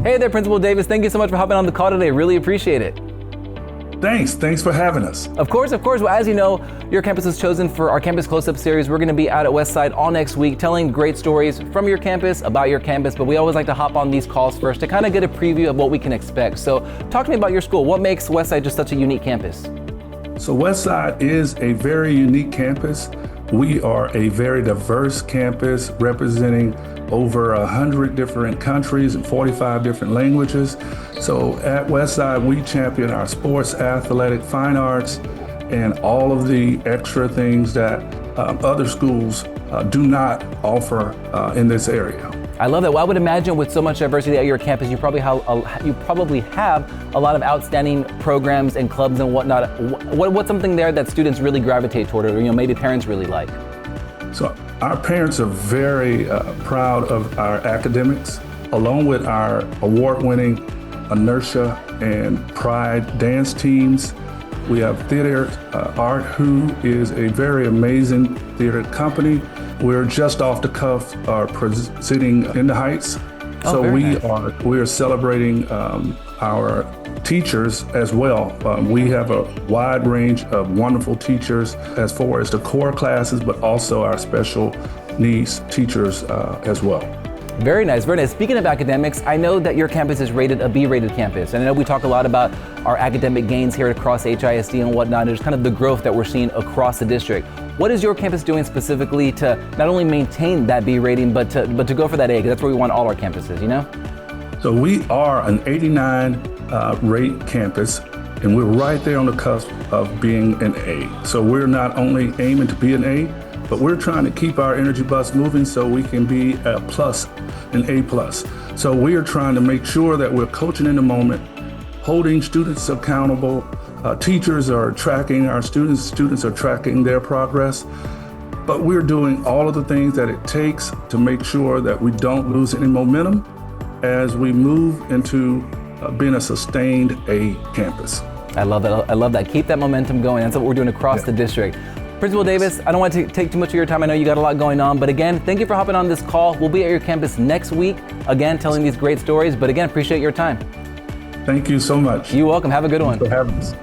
Hey there, Principal Davis. Thank you so much for hopping on the call today. Really appreciate it. Thanks for having us. Of course. Well, as you know, your campus was chosen for our Campus Close-Up series. We're going to be out at Westside all next week telling great stories from your campus, about your campus, but we always like to hop on these calls first to kind of get a preview of what we can expect. So talk to me about your school. What makes Westside just such a unique campus? So Westside is a very unique campus. We are a very diverse campus representing over 100 different countries and 45 different languages. So at Westside, we champion our sports, athletic, fine arts, and all of the extra things that other schools do not offer in this area. I love that. Well, I would imagine with so much diversity at your campus, you probably have a lot of outstanding programs and clubs and whatnot. What's something there that students really gravitate toward, or maybe parents really like? So our parents are very proud of our academics, along with our award-winning Inertia and Pride dance teams. We have Theater Art, who is a very amazing theater company. We're just off the cuff sitting in the Heights. So we are celebrating our teachers as well. We have a wide range of wonderful teachers as far as the core classes, but also our special needs teachers as well. Very nice, very nice. Speaking of academics, I know that your campus is rated a B-rated campus. And I know we talk a lot about our academic gains here across HISD and whatnot, and just kind of the growth that we're seeing across the district. What is your campus doing specifically to not only maintain that B rating, but to go for that A? Because that's where we want all our campuses, So we are an 89 rate campus, and we're right there on the cusp of being an A. So we're not only aiming to be an A, but we're trying to keep our energy bus moving so we can be a plus, an A plus. So we are trying to make sure that we're coaching in the moment, holding students accountable. Teachers are tracking our students are tracking their progress, but we're doing all of the things that it takes to make sure that we don't lose any momentum as we move into being a sustained A campus. I love that. I love that. Keep that momentum going. That's what we're doing across the district. Principal Davis, I don't want to take too much of your time. I know you got a lot going on, but again, thank you for hopping on this call. We'll be at your campus next week, again, telling these great stories, but again, appreciate your time. Thank you so much. You're welcome. Have a good one. Thanks for having us.